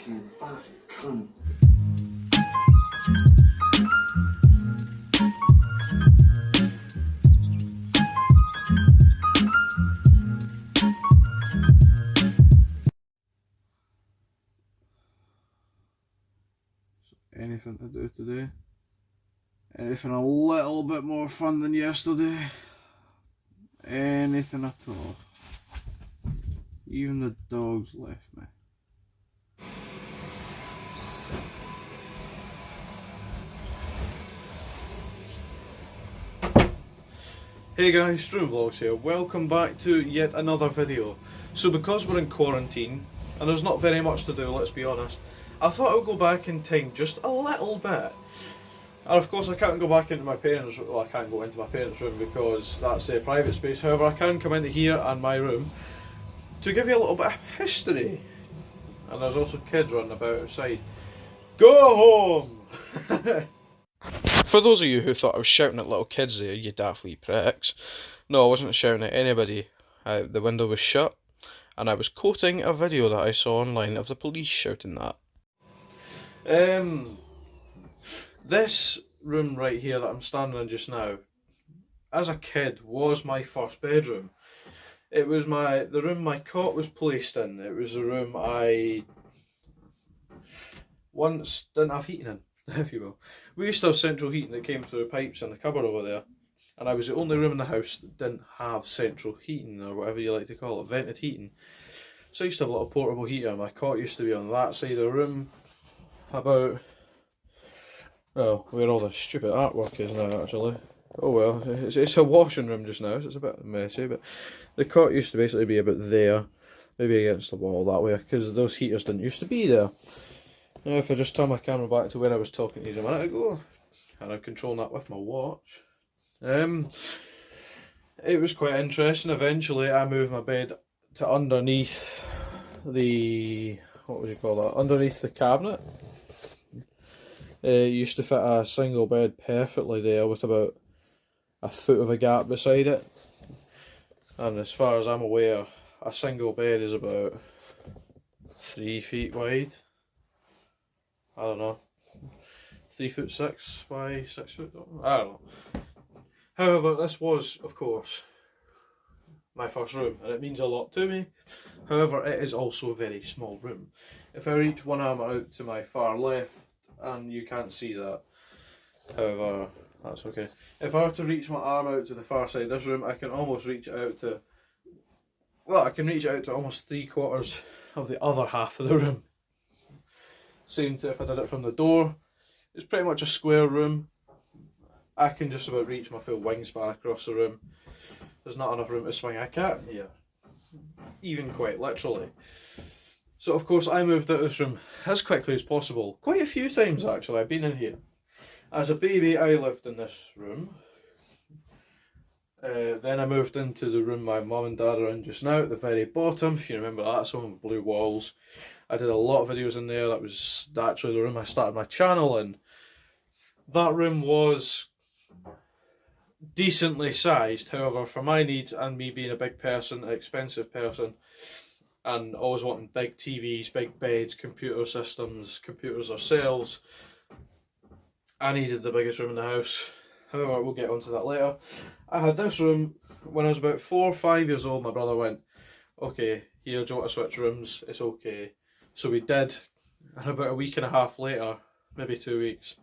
fucking fat cunt. Anything to do today? Anything a little bit more fun than yesterday? Anything at all? Even the dogs left me. Hey guys, Stream Vlogs here. Welcome back to yet another video. So because we're in quarantine and there's not very much to do, let's be honest, I thought I'd go back in time just a little bit. And of course I can't go back into my parents' room, well I can't go into my parents' room because that's their private space. However, I can come into here and my room to give you a little bit of history. And there's also kids running about outside. Go home! For those of you who thought I was shouting at little kids there, you daft wee pricks. No, I wasn't shouting at anybody. The window was shut, and I was quoting a video that I saw online of the police shouting that. This room right here that I'm standing in just now, as a kid, was my first bedroom. It was the room my cot was placed in. It was the room I once didn't have heating in, if you will. We used to have central heating that came through the pipes in the cupboard over there, and I was the only room in the house that didn't have central heating, or whatever you like to call it, vented heating. So I used to have a little portable heater. My cot used to be on that side of the room, about, well, where all the stupid artwork is now actually. Oh well, it's a washing room just now, so it's a bit messy, but the cot used to basically be about there, maybe against the wall that way, because those heaters didn't used to be there. Now if I just turn my camera back to where I was talking to you a minute ago, and I'm controlling that with my watch, it was quite interesting. Eventually I moved my bed to underneath the, what would you call that, underneath the cabinet. It used to fit a single bed perfectly there with about a foot of a gap beside it, and as far as I'm aware a single bed is about 3 feet wide. I don't know, 3'6" by 6 foot, I don't know. However, this was of course my first room and it means a lot to me. However, it is also a very small room. If I reach one arm out to my far left, and you can't see that, however that's okay. If I were to reach my arm out to the far side of this room, I can almost reach it out to, well, I can reach it out to almost 3/4 of the other half of the room. Same to if I did it from the door. It's pretty much a square room. I can just about reach my full wingspan across the room. There's not enough room to swing a cat in here, even quite literally. So of course I moved out of this room as quickly as possible. Quite a few times actually I've been in here. As a baby I lived in this room. Then I moved into the room my mum and dad are in just now at the very bottom, if you remember that, it's one with blue walls. I did a lot of videos in there. That was actually the room I started my channel in. That room was decently sized, however for my needs and me being a big person, an expensive person, and always wanting big TVs, big beds, computer systems, computers ourselves, I needed the biggest room in the house. However, we'll get onto that later. I had this room when I was about 4 or 5 years old. My brother went, okay, here, do you want to switch rooms? It's okay. So we did, and about a week and a half later, maybe 2 weeks,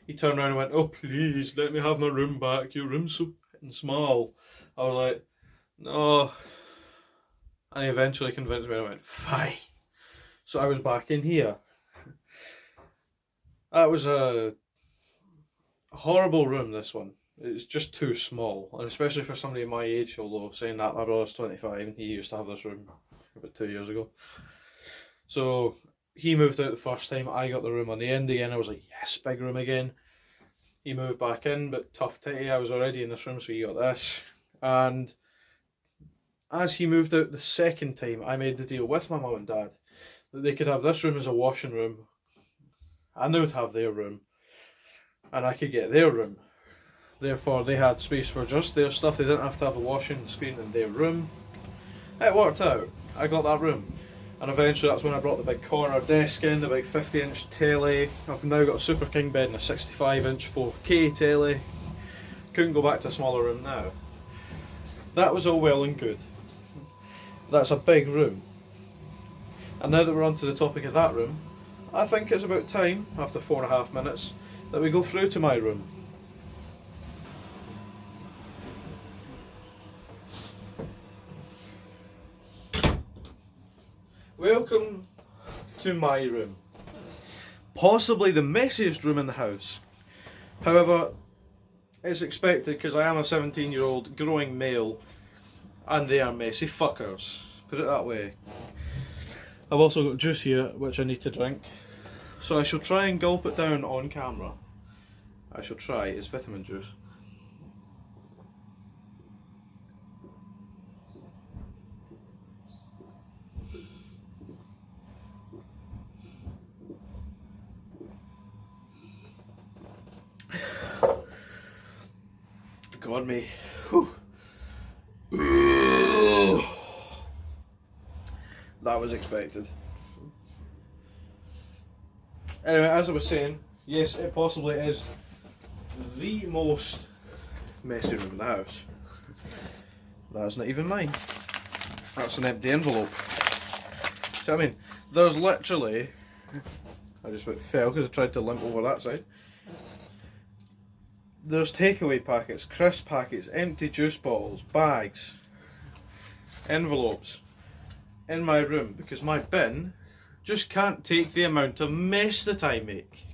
he turned around and went, oh please, let me have my room back, your room's so small. I was like, no. And he eventually convinced me and I went, fine. So I was back in here. That was a horrible room, this one. It's just too small, and especially for somebody my age, although saying that, my brother's 25 and he used to have this room about 2 years ago. So he moved out the first time, I got the room on the end again. I was like, yes, big room again. He moved back in, but tough titty, I was already in this room, so he got this. And as he moved out the second time, I made the deal with my mum and dad that they could have this room as a washing room, and they would have their room, and I could get their room. Therefore, they had space for just their stuff. They didn't have to have a washing screen in their room. It worked out. I got that room. And eventually that's when I brought the big corner desk in, the big 50-inch telly. I've now got a Super King bed and a 65-inch 4K telly. Couldn't go back to a smaller room now. That was all well and good. That's a big room. And now that we're on to the topic of that room, I think it's about time, after 4.5 minutes, that we go through to my room. Welcome to my room. Possibly the messiest room in the house. However, it's expected because I am a 17-year-old growing male and they are messy fuckers. Put it that way. I've also got juice here which I need to drink. So I shall try and gulp it down on camera. I shall try. It's vitamin juice. God me. Whew. That was expected. Anyway, as I was saying, yes, it possibly is the most messy room in the house. That's not even mine. That's an empty envelope. So I mean, there's literally, I just about fell because I tried to limp over that side. There's takeaway packets, crisp packets, empty juice bottles, bags, envelopes in my room because my bin just can't take the amount of mess that I make.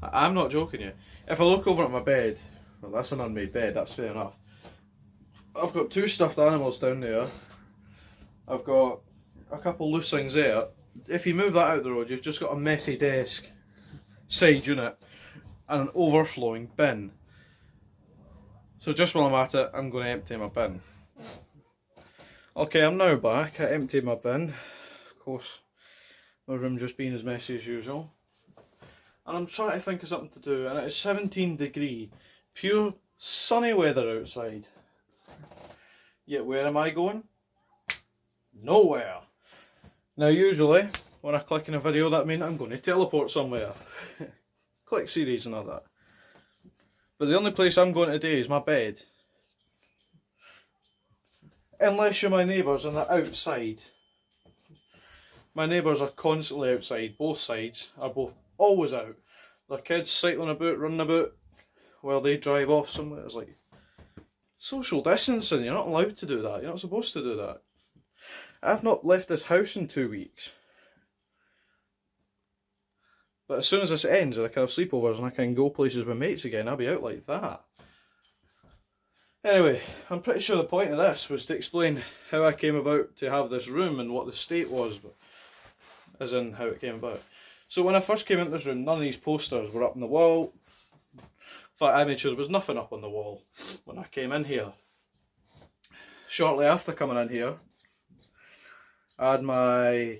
I'm not joking you. If I look over at my bed, well, that's an unmade bed, that's fair enough. I've got 2 stuffed animals down there. I've got a couple loose things there. If you move that out the road, you've just got a messy desk, side unit, and an overflowing bin. So just while I'm at it, I'm going to empty my bin. Okay, I'm now back. I emptied my bin. Of course, my room just being as messy as usual. And I'm trying to think of something to do, and it is 17-degree, pure sunny weather outside. Yet where am I going? Nowhere. Now usually, when I click in a video, that means I'm going to teleport somewhere. Click series and all that. But the only place I'm going today is my bed. Unless you're my neighbours and they're outside. My neighbours are constantly outside, both sides are both always out. Their kids cycling about, running about, while they drive off somewhere. It's like, social distancing, you're not allowed to do that, you're not supposed to do that. I've not left this house in 2 weeks. But as soon as this ends and I can have sleepovers and I can go places with mates again, I'll be out like that. Anyway, I'm pretty sure the point of this was to explain how I came about to have this room and what the state was, as in how it came about. So when I first came into this room, none of these posters were up on the wall. In fact, I made sure there was nothing up on the wall when I came in here. Shortly after coming in here, I had my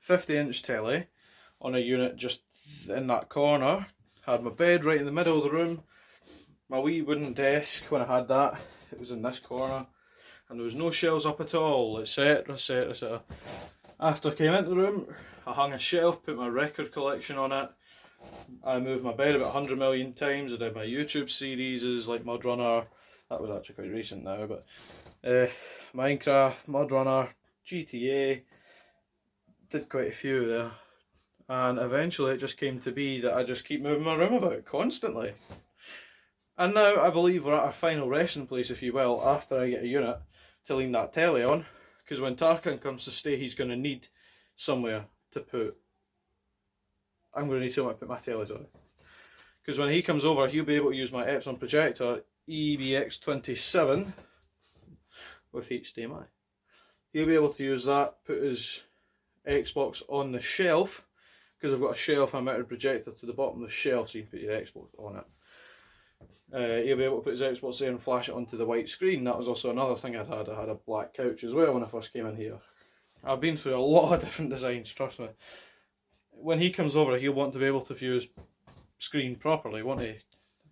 50-inch telly on a unit just in that corner. Had my bed right in the middle of the room. My wee wooden desk, when I had that, it was in this corner. And there was no shelves up at all, etc, etc, etc. After I came into the room, I hung a shelf, put my record collection on it. I moved my bed about 100 million times. I did my YouTube series like Mud Runner. That was actually quite recent now, but Minecraft, Mud Runner, GTA. Did quite a few there. And eventually it just came to be that I just keep moving my room about constantly. And now I believe we're at our final resting place, if you will, after I get a unit to lean that telly on. Because when Tarkan comes to stay, he's going to need somewhere to put... I'm going to need somewhere to put my tellies on. Because when he comes over, he'll be able to use my Epson projector EBX27 with HDMI. He'll be able to use that, put his Xbox on the shelf, because I've got a shelf and mounted projector to the bottom of the shelf so you can put your Xbox on it. He'll be able to put his Xbox there and flash it onto the white screen. That was also another thing I'd had. I had a black couch as well when I first came in here. I've been through a lot of different designs, trust me. When he comes over, he'll want to be able to view his screen properly, won't he?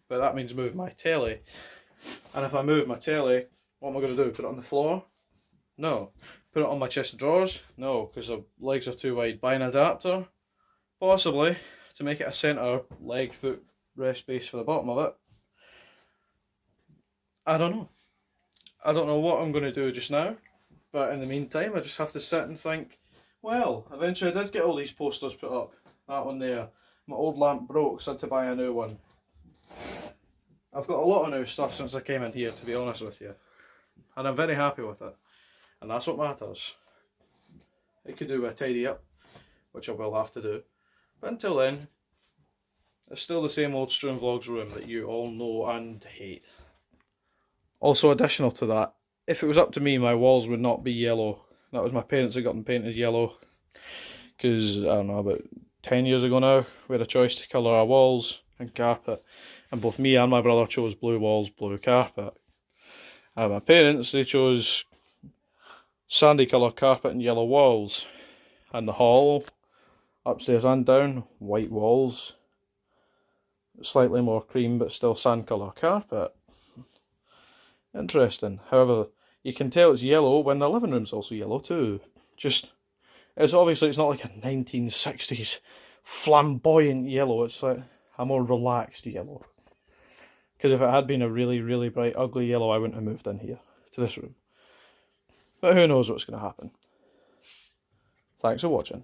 But that means move my telly. And if I move my telly, what am I going to do? Put it on the floor? No. Put it on my chest of drawers? No, because the legs are too wide. Buy an adapter? Possibly, to make it a centre leg foot rest space for the bottom of it. I don't know. I don't know what I'm going to do just now, but in the meantime I just have to sit and think, well, eventually I did get all these posters put up. That one there. My old lamp broke, so I had to buy a new one. I've got a lot of new stuff since I came in here, to be honest with you. And I'm very happy with it. And that's what matters. It could do with a tidy up, which I will have to do. But until then, it's still the same old Struan Vlogs room that you all know and hate. Also, additional to that, if it was up to me, my walls would not be yellow. That was my parents that got them painted yellow. Because, I don't know, about 10 years ago now, we had a choice to colour our walls and carpet. And both me and my brother chose blue walls, blue carpet. And my parents, they chose sandy colour carpet and yellow walls. And the hall, upstairs and down, white walls. Slightly more cream but still sand colour carpet. Interesting. However, you can tell it's yellow when the living room's also yellow too. It's obviously it's not like a 1960s flamboyant yellow, it's like a more relaxed yellow. Because if it had been a really, really bright, ugly yellow, I wouldn't have moved in here, to this room. But who knows what's going to happen. Thanks for watching.